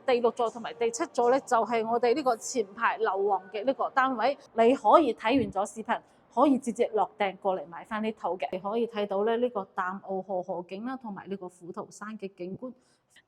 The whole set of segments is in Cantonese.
第六座同埋第七座咧，就係我哋呢個前排樓王嘅呢個單位。你可以睇完咗視頻，可以直接落訂過嚟買翻呢套嘅。你可以睇到咧呢個淡澳河河景啦，同埋呢個虎頭山嘅景觀。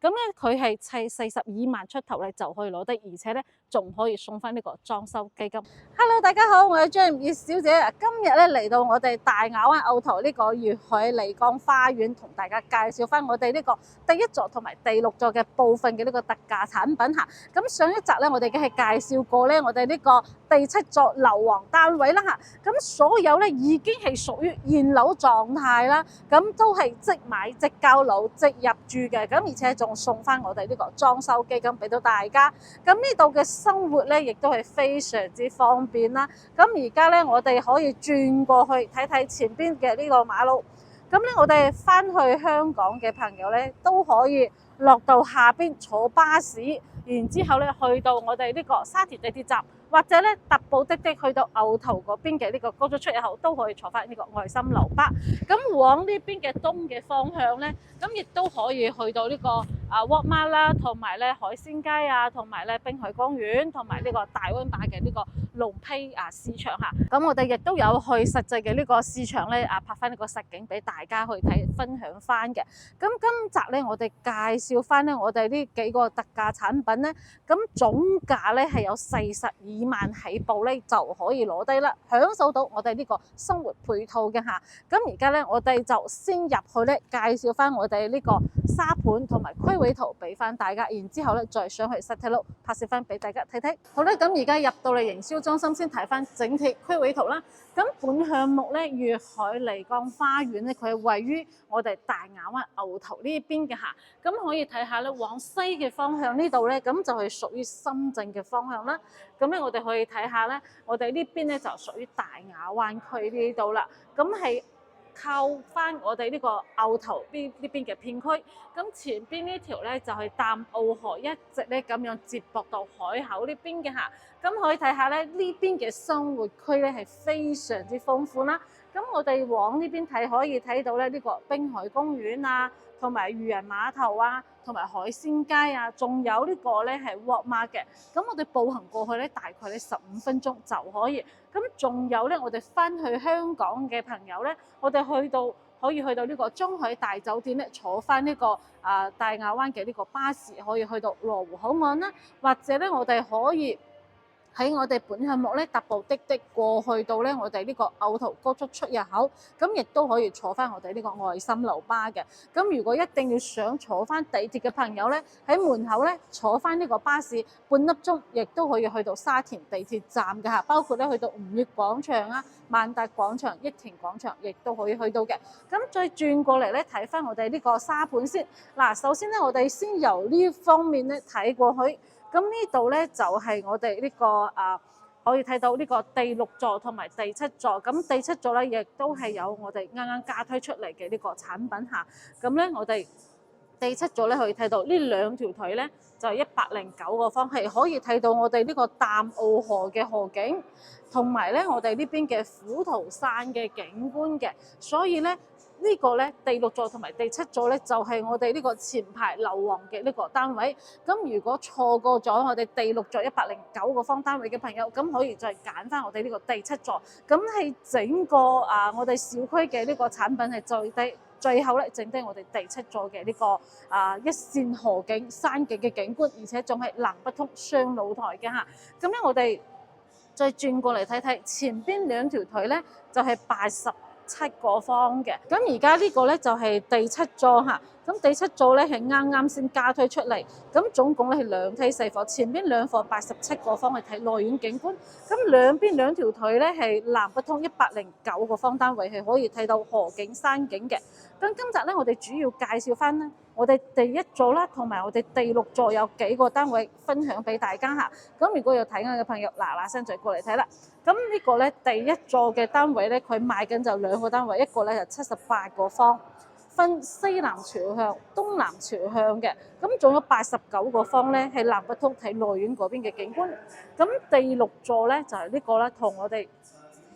咁咧佢係砌42萬出頭咧就可以攞得，而且咧仲可以送翻呢個裝修基金。Hello， 大家好，我係張葉小姐啊。今日咧嚟到我哋大亞灣澳頭呢個粵海麗江花園，同大家介紹翻我哋呢個第一座同埋第六座嘅部分嘅呢個特價產品嚇。咁上一集咧，我哋已經係介紹過咧，我哋呢個第七座樓王單位啦嚇。咁所有咧已經係屬於現樓狀態啦，咁都係即買即交樓即入住嘅，咁而且仲送翻我哋呢個裝修基金俾到大家。咁呢度嘅生活咧，亦都係非常之方便啦。咁而家咧，我哋可以轉過去睇睇前邊嘅呢個馬路。咁咧，我哋翻去香港嘅朋友咧，都可以落到下邊坐巴士，然之後咧去到我哋呢個沙田地鐵站，或者咧特步的去到牛頭嗰邊嘅呢個高速出入口，都可以坐翻呢個愛心樓巴。咁往呢邊嘅東嘅方向咧，咁亦都可以去到呢個Walmart 啦，同埋咧海鮮街啊，同埋咧濱海公園，同埋呢個大灣巴嘅呢個龍批市場嚇。咁我哋亦都有去實際嘅呢個市場咧拍翻呢個實景俾大家去睇分享翻嘅。咁今集咧我哋介紹翻咧我哋呢幾個特價產品咧，咁總價咧係有42萬起步咧就可以攞低啦，享受到我哋呢個生活配套嘅嚇。咁而家咧我哋就先入去咧介紹翻我哋呢個沙盤同埋區位圖俾翻大家，然之後咧再上去實體路拍攝翻俾大家睇睇。好咧，咁而家入到嚟營銷中心先睇翻整體區位圖啦。咁本項目咧粵海麗江花園咧，佢係位於我哋大亞灣牛頭呢邊嘅嚇。咁可以睇下咧，往西嘅方向呢度咧，咁就係屬於深圳嘅方向啦。咁咧我哋可以睇下咧，我哋呢邊咧就屬於大亞灣區呢度啦。咁係靠翻我哋呢個牛頭呢邊嘅片區，咁前邊呢條咧就係淡澳河一直咧咁樣接駁到海口呢邊嘅嚇。咁可以睇下咧，呢邊嘅生活區咧係非常之豐富啦。咁我哋往呢邊睇可以睇到咧呢個濱海公園啊，同埋漁人碼頭啊，同埋海鮮街啊，仲有呢個咧係 Walmart 嘅。咁我哋步行過去咧，大概咧15分鐘就可以。咁仲有咧，我哋翻去香港嘅朋友咧，我哋可以去到呢個中海大酒店咧，坐翻呢個大亞灣嘅呢個巴士，可以去到羅湖口岸啦，或者咧我哋可以喺我哋本項目咧特步的過去到咧我哋呢個牛頭高速出入口，咁亦都可以坐翻我哋呢個愛心樓巴嘅。咁如果一定要想坐翻地鐵嘅朋友咧，喺門口咧坐翻呢個巴士半粒鐘，亦都可以去到沙田地鐵站嘅嚇，包括咧去到吳悅廣場啊、萬達廣場、益田廣場，亦都可以去到嘅。咁再轉過嚟咧睇翻我哋呢個沙盤先。嗱，首先咧我哋先由呢方面咧睇過去。咁呢度咧就係我哋呢個可以睇到呢個第六座同埋第七座。咁第七座咧亦都係有我哋啱啱加推出嚟嘅呢個產品嚇。咁咧我哋第七座咧可以睇到呢兩條腿咧就係109個方，係可以睇到我哋呢個淡澳河嘅河景，同埋咧我哋呢邊嘅虎頭山嘅景觀嘅。所以咧呢個咧第六座同埋第七座咧就係我哋呢個前排樓王嘅呢個單位。咁如果錯過咗我哋第六座109個方單位嘅朋友，咁可以再揀翻我哋呢個第七座。咁係整個我哋小區嘅呢個產品係最低。最後咧，剩低我哋第七座嘅呢個一線河景山景嘅景觀，而且仲係南北通雙露台嘅嚇。咁咧，我哋再轉過嚟睇睇前邊兩條腿咧，就係87個方嘅。咁而家呢個咧就係第七座嚇。咁第七座咧係啱啱先加推出嚟，咁總共咧係兩梯四貨，前邊兩貨87個方去睇內院景觀，咁兩邊兩條腿咧係南北通109個方單位，係可以睇到河景山景嘅。咁今集咧我哋主要介紹翻咧我哋第一座啦，同埋我哋第六座有幾個單位分享俾大家嚇。咁如果有睇緊嘅朋友，嗱聲就過嚟睇啦。咁呢個咧第一座嘅單位咧，佢賣緊就兩個單位，一個咧就78個方。分西南朝向、東南朝向嘅，咁仲有89個方咧，係南北通睇內院嗰邊嘅景觀。咁第六座咧就係呢個咧，同我哋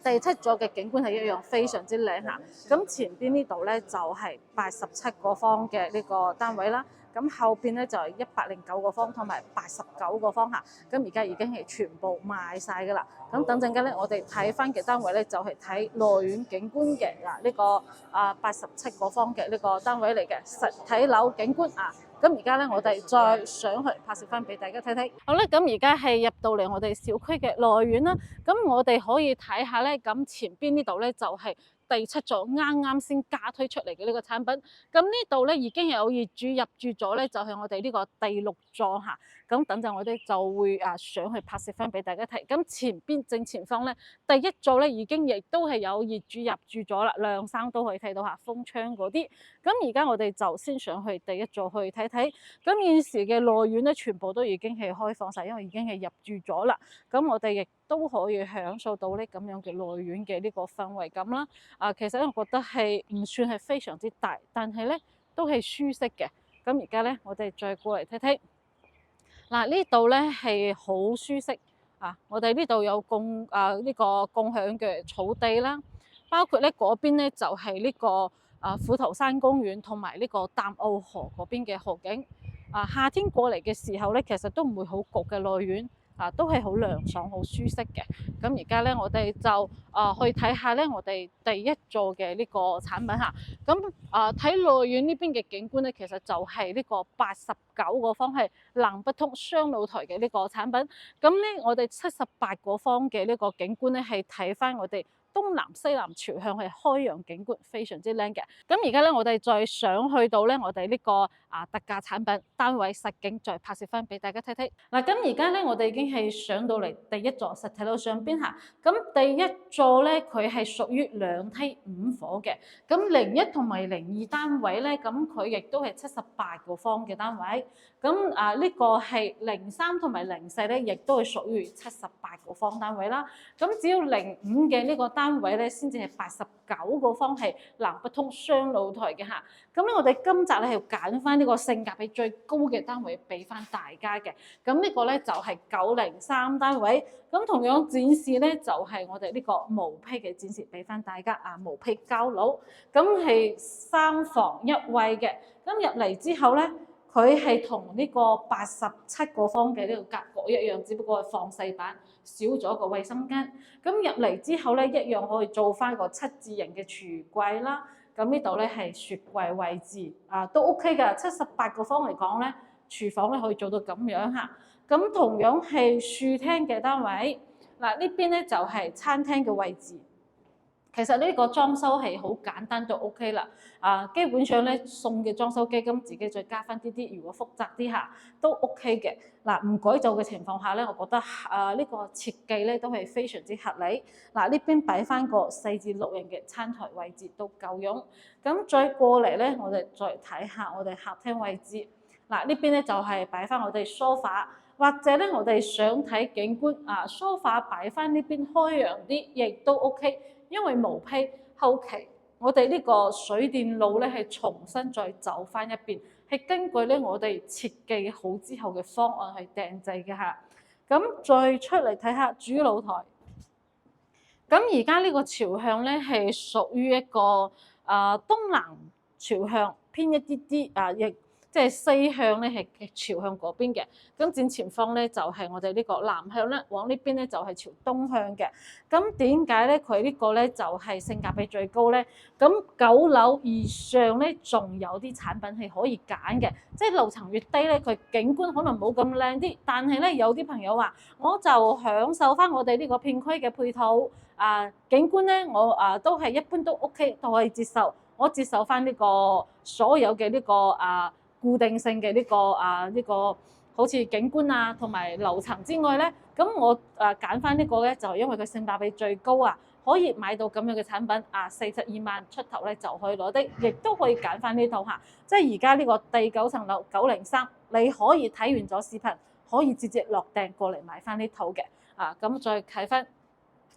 第七座嘅景觀係一樣，非常之靚嚇。咁前邊呢度咧就係87個方嘅呢個單位啦。咁後邊咧就係109個方同埋89個方嚇，咁而家已經係全部賣晒㗎啦。咁等陣間咧，我哋睇翻嘅單位咧就係睇內苑景觀嘅呢個87個方嘅呢個單位嚟嘅實體樓景觀啊。咁而家咧，我哋再上去拍攝翻俾大家睇睇。好啦，咁而家係入到嚟我哋小區嘅內苑啦。咁我哋可以睇下咧，咁前邊呢度咧就係第7座啱啱先加推出嚟嘅呢個產品。咁呢度咧已經有業主入住咗咧，就係我哋呢個第6座嚇。咁等陣我哋就會上去拍攝翻俾大家睇。咁前邊正前方咧，第1座咧已經亦都係有業主入住咗啦，亮生都可以睇到嚇，封窗嗰啲。咁而家我哋就先上去第1座去睇睇。咁現時嘅內苑咧，全部都已經係開放晒，因為已經係入住咗啦。咁我哋亦都可以享受到呢咁樣嘅內苑嘅呢個氛圍感啦。其實咧，我覺得係唔算係非常之大，但係咧都係舒適嘅。咁而家咧，我哋再過嚟睇睇。嗱，呢度咧係好舒適啊！我哋呢度有呢個共享嘅草地啦，包括咧嗰邊咧就係呢個虎頭山公園同埋呢個淡澳河嗰邊嘅河景。夏天過嚟嘅時候咧，其實都唔會好焗嘅內苑。都係好涼爽、好舒適嘅。咁而家咧，我哋就去睇下咧，我哋第1座嘅呢個產品嚇。咁睇內苑呢邊嘅景觀咧，其實就係呢個89個方係南北通雙露台嘅呢個產品。咁咧，我哋78個方嘅呢個景觀咧，係睇翻我哋東南西南朝向係開揚景觀，非常之靚嘅。咁而家咧，我哋再上去到咧，我哋呢個特價產品單位實景，再拍攝翻俾大家睇睇。嗱，咁而家咧，我哋已經係上到嚟第1座實體樓上邊嚇。咁第1座咧，佢係屬於2梯5伙嘅。咁01同埋02單位咧，咁佢亦都係78個方嘅單位。咁呢個係03同埋04咧，亦都係屬於78個方單位啦。咁只要05嘅呢個單位咧，先至係89個方係南北通雙露台嘅嚇。咁咧，我哋今集咧係要揀翻呢個性價比最高嘅單位俾翻大家嘅。咁呢個咧就係903單位。咁同樣展示咧就係我哋呢個毛坯嘅展示俾翻大家毛坯交樓。咁係3房1衛嘅。咁入嚟之後咧，佢係同呢個87個方嘅呢個格局一樣，只不過係放細版，少咗個衛生間。咁入嚟之後咧，一樣可以做翻個7字形嘅櫥櫃啦。咁呢度咧係雪櫃位置都 OK 㗎。78個方嚟講咧，廚房咧可以做到咁樣嚇。咁同樣係樹廳嘅單位，嗱呢邊咧就係餐廳嘅位置。其實呢個裝修係好簡單就 OK 啦。基本上咧送嘅裝修基金自己再加翻啲，如果複雜啲下都 OK 嘅。唔改造嘅情況下咧，我覺得呢個設計咧都係非常之合理。呢邊擺翻個4至6人嘅餐台位置都夠用。咁再過嚟咧，我哋再睇下我哋客廳位置。呢邊咧就係擺翻我哋梳化，或者咧我哋想睇景觀梳化擺翻呢邊開揚啲，亦都 OK。因為毛坯後期我哋呢個水電路咧係重新再走翻一邊，係根據咧我哋設計好之後嘅方案去訂製嘅嚇。咁再出嚟睇下主露台。咁而家呢個朝向咧係屬於一個東南朝向偏一啲啲亦即係西向咧係朝向嗰邊嘅。咁正前方咧就係我哋呢個南向咧，往呢邊咧就係朝東向嘅。咁點解咧佢呢個咧就係性價比最高咧？咁9樓以上咧仲有啲產品係可以揀嘅，即係樓層越低咧，佢景觀可能冇咁靚啲，但係咧有啲朋友話，我就享受翻我哋呢個片區嘅配套景觀咧，我都係一般都 OK， 都可以接受。我接受翻呢個所有嘅呢個固定性嘅呢個好似景觀同埋樓層之外咧，咁我揀翻呢個咧就係因為佢性價比最高可以買到咁樣嘅產品42萬出頭咧就可以攞的，亦都可以揀翻呢套嚇。即係而家呢個第9層樓903，你可以睇完咗視頻，可以直接落訂過嚟買翻呢套嘅咁再睇翻。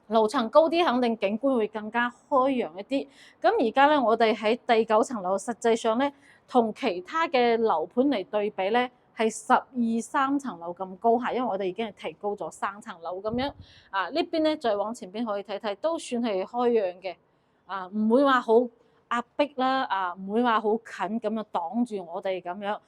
樓層高啲，肯定景觀會更加開揚一啲。咁而家咧，我哋喺第9層樓，實際上咧，同其他嘅樓盤嚟對比咧，係12、13層樓咁高嚇，因為我哋已經係提高咗3層樓咁樣。呢邊咧，再往前邊可以睇睇，都算係開揚嘅。唔會話好壓迫啦，唔會話好近咁樣擋住我哋咁樣。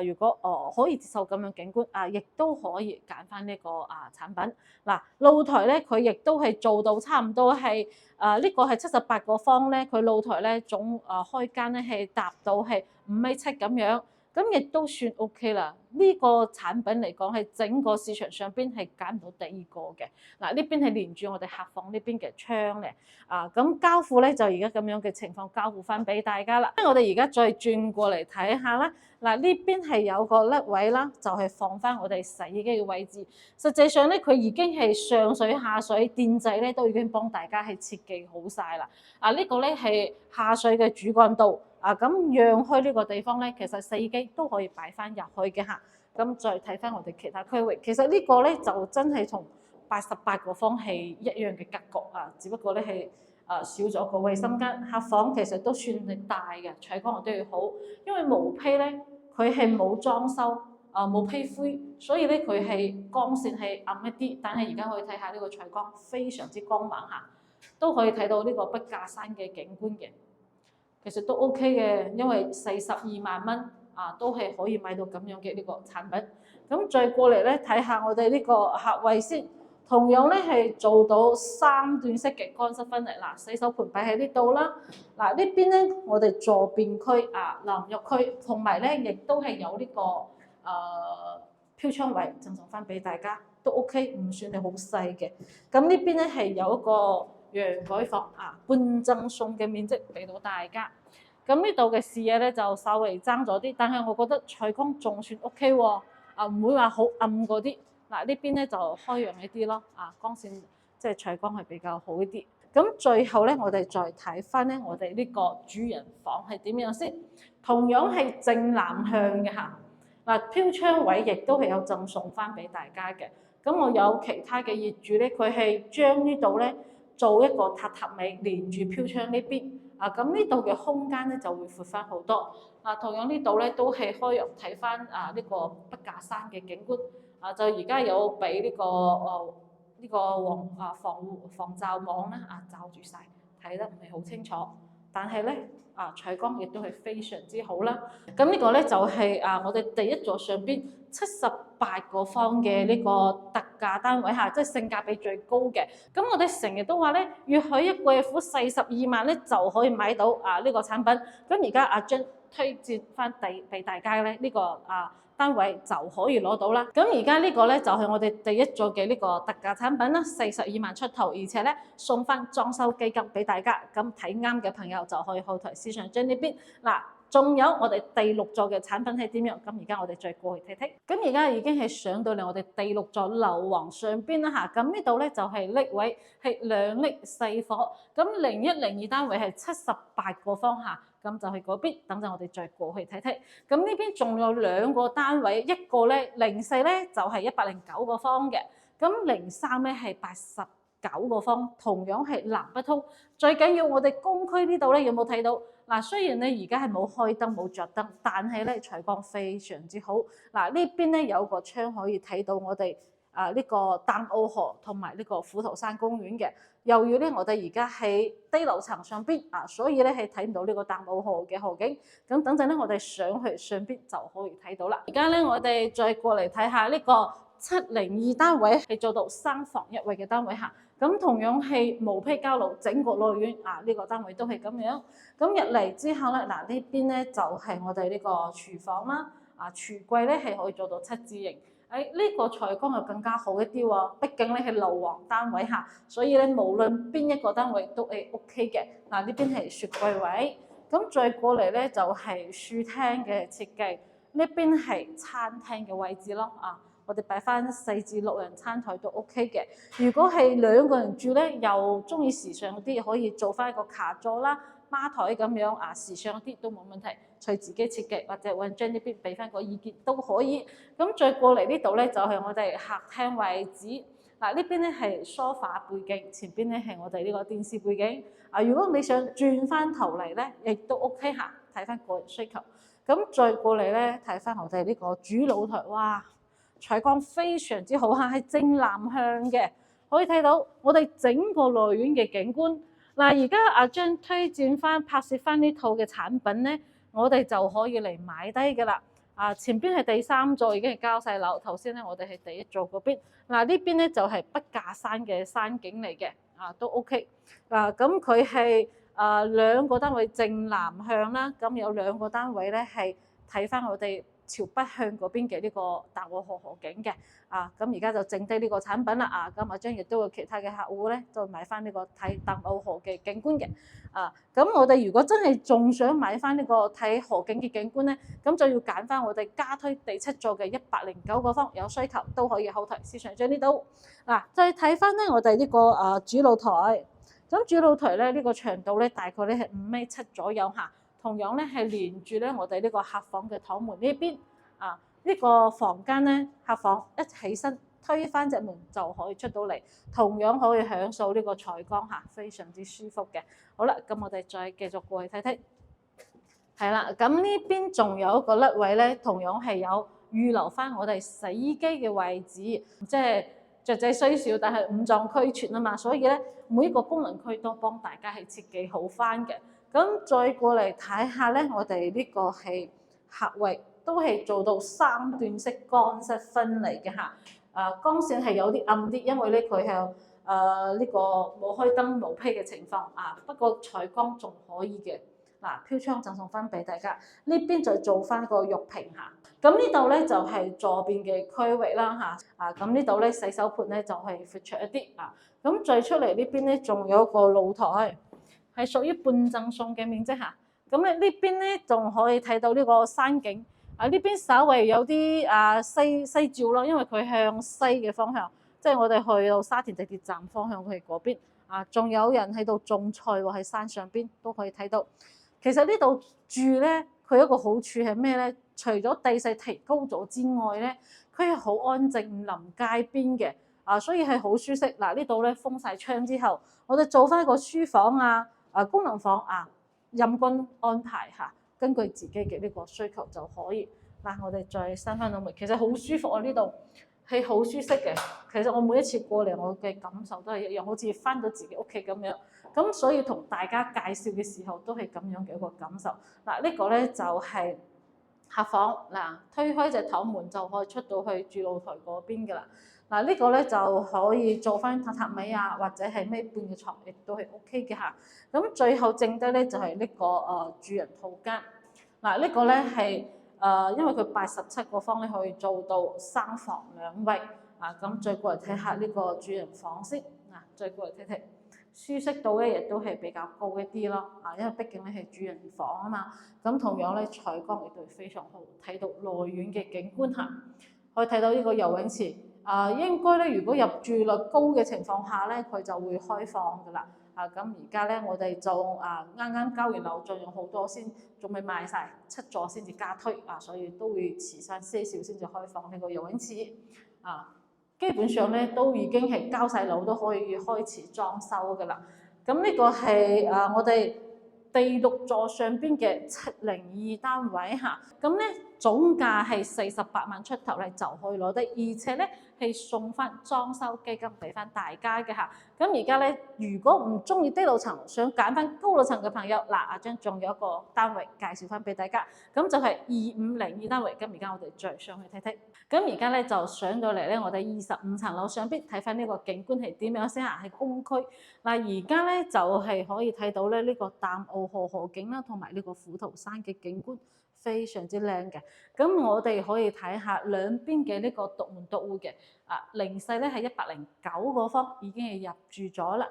如果可以接受咁樣景觀亦都可以揀翻呢個產品。嗱，露台咧佢亦都係做到差唔多係呢個係78個方咧，佢露台咧總開間咧係達到係5.7米咁樣。咁亦都算 OK 啦。呢個產品嚟講係整個市場上邊係揀唔到第二個嘅。嗱，呢邊係連住我哋客房呢邊嘅窗咧。咁交付咧就而家咁樣嘅情況交付翻俾大家啦。我哋而家再轉過嚟睇下啦。嗱，呢邊係有個甩位啦，就係放翻我哋洗衣機嘅位置。實際上咧，佢已經係上水下水電掣咧都已經幫大家係設計好晒啦。呢個咧係下水嘅主幹道。咁讓開呢個地方咧，其實洗衣機都可以擺翻入去嘅嚇。咁再睇翻我哋其他區域，其實呢個咧就真係同88個方係一樣嘅格局只不過咧係少咗個衛生間。客房其實都算係大嘅，採光都要好，因為毛坯咧佢係冇裝修冇坯灰，所以咧佢係光線係暗一啲。但係而家可以睇下呢個採光非常之光猛嚇，都可以睇到呢個筆架山嘅景觀嘅。其實都 OK 嘅，因為42萬蚊都係可以買到咁樣嘅呢個產品。咁再過嚟咧睇下我哋呢個客衛先，同樣咧係做到3段式嘅乾濕分離。嗱，洗手盆擺喺呢度啦。嗱，呢邊咧我哋坐便區淋浴區，同埋咧亦都係有呢個飄窗位贈送翻俾大家，都 OK， 唔算係好細嘅。咁呢邊咧係有一個陽台房半贈送嘅面積俾到大家。咁呢度嘅視野咧就稍微爭咗啲，但係我覺得採光仲算 OK 喎，唔會話好暗嗰啲。嗱，呢邊咧就開揚一啲咯，光線即係採光係比較好一啲。咁最後咧，我哋再睇翻咧我哋呢個主人房係點樣先，同樣係正南向嘅嚇。嗱，飄窗位亦都係有贈送翻俾大家嘅。咁我有其他嘅業主咧，佢係將呢度咧做一個榻榻米連住飄窗呢邊，咁呢度嘅空間咧就會闊翻好多。同樣呢度咧都係開揚睇翻呢個筆架山嘅景觀。就而家有俾呢個防罩網咧罩住晒，睇得唔係好清楚。但係咧採光亦都係非常之好啦。咁呢個咧就係我哋第一座上邊78個方嘅呢個特價單位即係性價比最高嘅。咁我哋成日都話咧，預許一個月付42萬咧就可以買到呢個產品。咁而家阿張推薦翻俾大家咧呢個單位就可以攞到啦。咁而家呢個咧就係我哋第一座嘅呢個特價產品啦，42萬出頭，而且咧送翻裝修基金俾大家。咁睇啱嘅朋友就可以後台市場將呢邊仲有我哋第6座嘅產品係點樣？咁而家我哋再過去睇睇。咁而家已經係上到嚟我哋第6座樓王上邊啦嚇。咁呢度咧就係瀝位，係2瀝4火。咁01、02單位係78個方下，咁就係嗰邊。等陣我哋再過去睇睇。咁呢邊仲有2個單位，一個咧04咧就係109個方嘅，咁03咧係89個方，同樣係南北通。最緊要我哋公區呢度咧有冇睇到？雖然你而家係冇開燈冇着燈，但係咧採光非常之好。呢邊咧有個窗可以睇到我哋呢個淡澳河同埋呢個虎頭山公園嘅。由於咧我哋而家喺低樓層上邊所以咧係睇唔到呢個淡澳河嘅河景。咁等陣咧我哋上去上邊就可以睇到啦。而家咧我哋再過嚟睇下呢個702單位，係做到3房1衛嘅單位嚇。咁同樣係毛坯交樓，整個內院呢個單位都係咁樣。咁入嚟之後咧，呢邊咧就係我哋呢個廚房啦。廚櫃咧係可以做到7字形。呢個採光又更加好一啲喎。畢竟咧係樓王單位嚇，所以咧無論邊一個單位都係 OK 嘅。呢邊係雪櫃位。咁再過嚟咧就係書廳嘅設計，呢邊係餐廳嘅位置咯。我哋擺翻4至6人餐台都 OK 嘅。如果係2個人住咧，又中意時尚啲，可以做翻一個卡座啦、吧台咁樣時尚啲都冇問題。隨自己設計或者揾張呢邊俾翻個意見都可以。咁再過嚟呢度咧就係我哋客廳位置。呢邊咧係梳化背景，前邊咧係我哋呢個電視背景。如果你想轉翻頭嚟咧，亦都 OK 嚇，睇翻個人需求。咁再過嚟咧睇翻我哋呢個主露台，哇！採光非常之好嚇，係正南向嘅，可以睇到我哋整個內院嘅景觀。而家阿張推薦翻拍攝翻呢套嘅產品咧，我哋就可以嚟買低嘅啦。前邊係第3座已經係交晒樓，頭先咧我哋係第1座嗰邊。呢邊咧就係筆架山嘅山景嚟嘅，都 OK。咁佢係2個單位正南向啦，咁有2個單位咧係睇翻我哋朝北向嗰邊嘅呢個大澳河景嘅。咁而家就剩低呢個產品啦。咁阿張亦都有其他嘅客戶咧，就買翻呢個睇大澳河嘅景觀嘅。咁我哋如果真係仲想買翻呢個睇河景嘅景觀咧，咁就要揀翻我哋加推第7座嘅109個方，有需求都可以後台市場將呢度。再睇翻咧我哋呢個主露台，咁主露台咧呢個長度咧大概咧係5.7米左右嚇，同樣咧係連住咧我哋呢個客房嘅堂門呢邊。呢個房間咧客房一起身推翻隻門就可以出到嚟，同樣可以享受呢個採光嚇，非常之舒服嘅。好啦，咁我哋再繼續過去睇睇。係啦，咁呢邊仲有一個甩位咧，同樣係有預留翻我哋洗衣機嘅位置，即係雀仔雖小，但係五臟俱全啊嘛，所以咧每一個功能區都幫大家係設計好翻嘅。咁再過嚟睇下咧，我哋呢個係客位。都係做到3段式乾濕分離嘅嚇。光線係有啲暗啲，因為咧佢係呢個冇開燈冇披嘅情況不過採光仲可以嘅。飄窗贈送翻俾大家，呢邊就做翻個浴屏嚇。咁呢度咧就係左邊嘅區域啦嚇。咁呢度咧洗手盆咧就係闊出一啲咁再出嚟呢邊咧仲有一個露台，係屬於半贈送嘅面積嚇。咁咧呢邊咧仲可以睇到呢個山景。呢邊稍微有啲西照咯，因為佢向西嘅方向，即係我哋去到沙田地鐵站方向去嗰邊。仲有人喺度種菜喎，喺山上邊都可以睇到。其實呢度住咧，佢有一個好處係咩咧？除咗地勢提高咗之外咧，佢係好安靜，臨街邊嘅所以係好舒適。呢度咧封晒窗之後，我哋做翻個書房功能房任君安排嚇。根據自己嘅呢個需求就可以。我哋再閂翻到門，其實好舒服呢度係好舒適嘅。其實我每一次過嚟，我嘅感受都係一樣，好似翻到自己屋企咁樣。咁所以同大家介紹嘅時候都係咁樣嘅一個感受。呢個咧就係客房。推開隻頭門就可以出到去主露台嗰邊㗎啦。呢個咧就可以做翻榻榻米或者係咩半嘅床，亦都係 OK 嘅嚇。咁最後剩低咧就係呢個主人套間。呢個咧係因為佢87個方咧可以做到3房2衛。咁再過嚟睇下呢個主人房先。再過嚟睇睇，舒適度咧亦都係比較高一啲咯。因為畢竟咧係主人房啊嘛。咁同樣咧採光亦都非常好，睇到內院嘅景觀下，可以睇到呢個游泳池。應該咧如果入住率高嘅情況下咧，佢就會開放㗎啦。咁而家咧我哋就啱啱交完樓，仲有好多仲未賣晒，7座先至加推所以都會遲翻些少先至開放呢個游泳池。基本上咧都已經係交晒樓，都可以開始裝修㗎啦。咁呢個係我哋第6座上邊嘅702單位嚇。咁咧總價係48萬出頭咧就可以攞得，而且咧係送翻裝修基金俾翻大家嘅嚇。咁而家咧，如果唔中意低樓層，想揀翻高樓層嘅朋友，阿張仲有一個單位介紹翻俾大家，咁就係2502單位。咁而家我哋再上去睇睇。咁而家咧就上到嚟咧，我哋25層樓上邊睇翻呢個景觀係點樣先係公區。而家咧就係可以睇到咧呢個淡澳河景啦，同埋呢個虎頭山嘅景觀。非常之靚嘅。咁我哋可以睇下兩邊嘅呢個獨門獨戶嘅零細咧係109個方，已經係入住咗啦。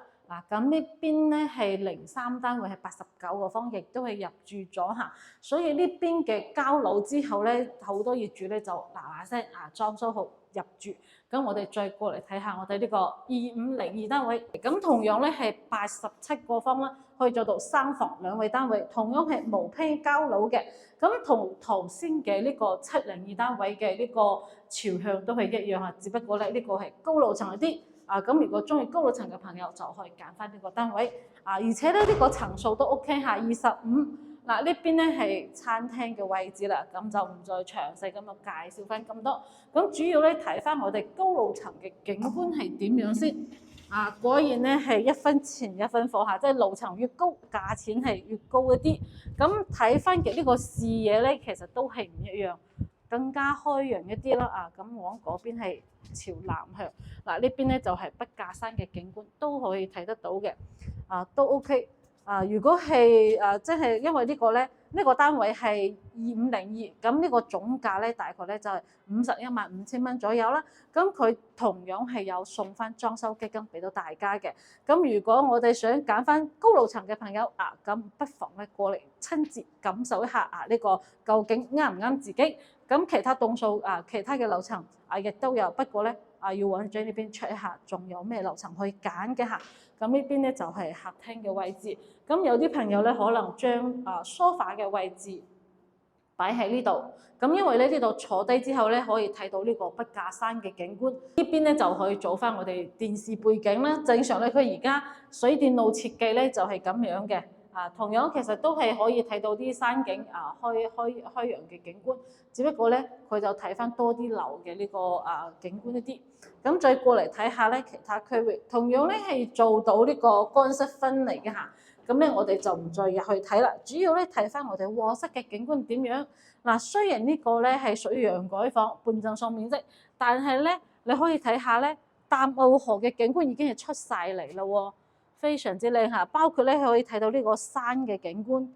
咁呢邊咧係03單位係89個方，亦都係入住咗嚇。所以呢邊嘅交樓之後咧，好多業主咧就嗱嗱聲裝修好入住。咁我哋再過嚟睇下我哋呢個2502單位，咁同樣咧係87個方啦，可以做到3房2衛單位，同樣係無批交樓嘅。咁同頭先嘅呢個702單位嘅呢個朝向都係一樣只不過咧呢個係高樓層一啲。咁如果中意高樓層嘅朋友就可以揀翻呢個單位。而且咧呢個層數都 OK 下25。呢邊咧係餐廳嘅位置啦，咁就唔再詳細咁樣介紹翻咁多。咁主要咧睇翻我哋高樓層嘅景觀係點樣先。果然咧係一分錢一分貨，即係樓層越高，價錢係越高一啲。咁睇翻嘅呢個視野咧，其實都係唔一樣。更加開揚一啲啦咁往嗰邊係朝南向呢邊咧就係筆架山嘅景觀都可以睇得到嘅都 OK 如果係即係因為呢個咧呢個單位係2502，咁呢個總價咧大概咧就係515000蚊左右啦。咁佢同樣係有送翻裝修基金俾到大家嘅。咁如果我哋想揀翻高樓層嘅朋友咁不妨咧過嚟親自感受一下呢個究竟啱唔啱自己。咁其他棟數其他嘅樓層亦都有，不過咧要揾將呢邊 check 一下，仲有咩樓層可以揀嘅嚇。咁呢邊咧就係客廳嘅位置。咁有啲朋友咧可能將梳化嘅位置擺喺呢度，咁因為咧呢度坐低之後咧可以睇到呢個筆架山嘅景觀，呢邊咧就可以做翻我哋電視背景啦。正常咧佢而家水電路設計咧就係咁樣嘅。同樣其實都係可以睇到啲山景開揚嘅景觀，只不過咧佢就睇翻多啲樓嘅呢個景觀一啲。咁再過嚟睇下咧其他區域，同樣咧係做到呢個乾濕分離嘅嚇。咁咧我哋就唔再入去睇啦，主要咧睇翻我哋臥室嘅景觀點樣。雖然呢個咧係屬於洋改房半贈送面積，但係咧你可以睇下咧淡澳河嘅景觀已經係出晒嚟啦喎。非常之靚嚇，包括咧可以睇到呢個山嘅景觀，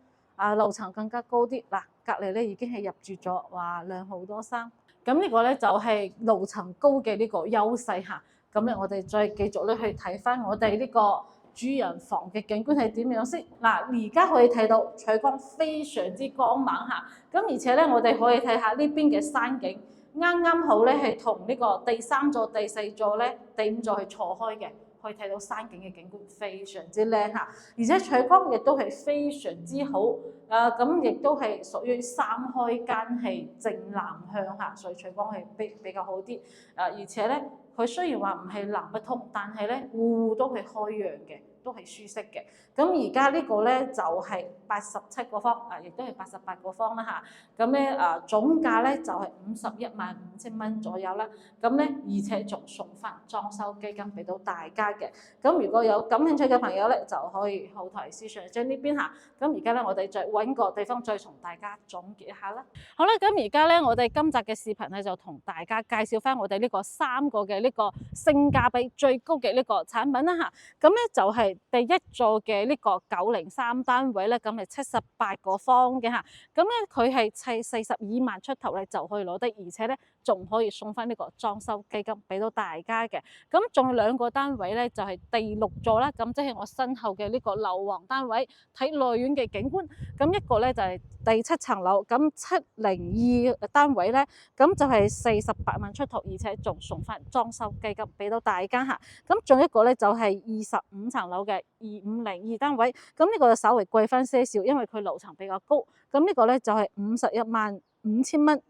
樓層更加高啲。隔離咧已經係入住咗，哇，亮好多山。咁呢個咧就係樓層高嘅呢個優勢嚇。咁咧我哋再繼續咧去睇翻我哋呢個主人房嘅景觀係點樣先。而家可以睇到採光非常之光猛嚇。咁而且咧我哋可以睇下呢邊嘅山景，啱啱好咧係同呢個第3座、第4座咧、第5座係錯開嘅。可以睇到山景嘅景觀非常之靚嚇，而且採光亦都係非常之好。咁亦都係屬於3開間係正南向嚇，所以採光係比較好啲。而且咧，佢雖然話唔係南北通，但係咧戶戶都係開揚嘅，都係舒適嘅。咁而家呢個咧就係87個方，亦都係88個方啦嚇。咁咧總價咧就係515000蚊左右啦。咁咧而且仲送翻裝修基金俾到大家嘅。咁如果有感興趣嘅朋友咧，就可以後台私信將呢邊嚇。咁而家咧我哋再揾個地方再同大家總結一下啦。好啦，咁而家咧我哋今集嘅視頻咧就同大家介紹翻我哋呢個3個嘅呢個性價比最高嘅呢個產品啦嚇。咁咧就係第一座嘅呢個903單位咧，咁係78個方嘅嚇。咁咧佢係砌42萬出頭咧就可以攞得，而且咧仲可以送翻呢個裝修基金俾到大家嘅。咁仲有2個單位咧，就係第6座啦。咁即係我身後嘅呢個樓王單位，睇內院嘅景觀。咁一個咧就係第7層樓，咁702單位咧，咁就係48萬出頭，而且仲送翻裝修基金俾到大家嚇。咁仲一個咧就係25層樓嘅2502單位，咁呢個就稍微貴翻些少，因為佢樓層比較高。咁呢個咧就係515000蚊。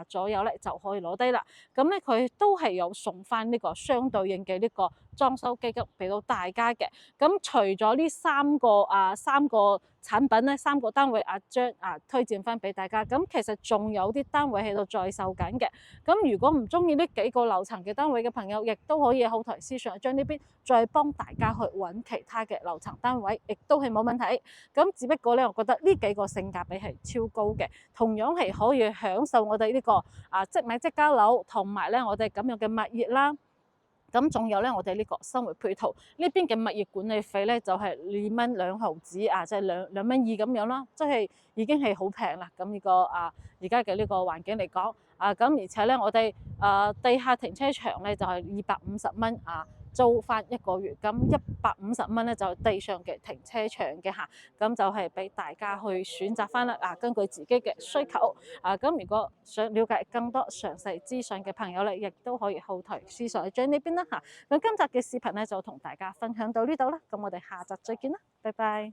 左右咧就可以攞低啦。咁咧佢都係有送翻呢個相對應嘅呢個裝修基金俾到大家嘅。咁除咗呢3個產品咧，3個單位將推薦翻俾大家。咁其實仲有啲單位喺度在售緊嘅。咁如果唔中意呢幾個樓層嘅單位嘅朋友，亦都可以後台私信將呢邊再幫大家去揾其他嘅樓層單位，亦都係冇問題。咁只不過咧，我覺得呢幾個性價比係超高嘅，同樣係可以享受我哋呢個即買即交樓，同埋咧我哋咁樣嘅物業啦。咁仲有咧，我哋呢個生活配套呢邊嘅物業管理費咧，就係2蚊2毫子即係2蚊2咁樣啦，即係已經係好平啦。咁呢個而家嘅呢個環境嚟講咁而且咧，我哋地下停車場咧就係250蚊租翻1個月，咁150蚊咧就地上嘅停車場嘅嚇，咁就係俾大家去選擇翻啦。根據自己嘅需求咁如果想了解更多詳細資訊嘅朋友咧，亦都可以後台私信去將呢邊啦嚇。咁今集嘅視頻咧就同大家分享到呢度啦，咁我哋下集再見啦，拜拜。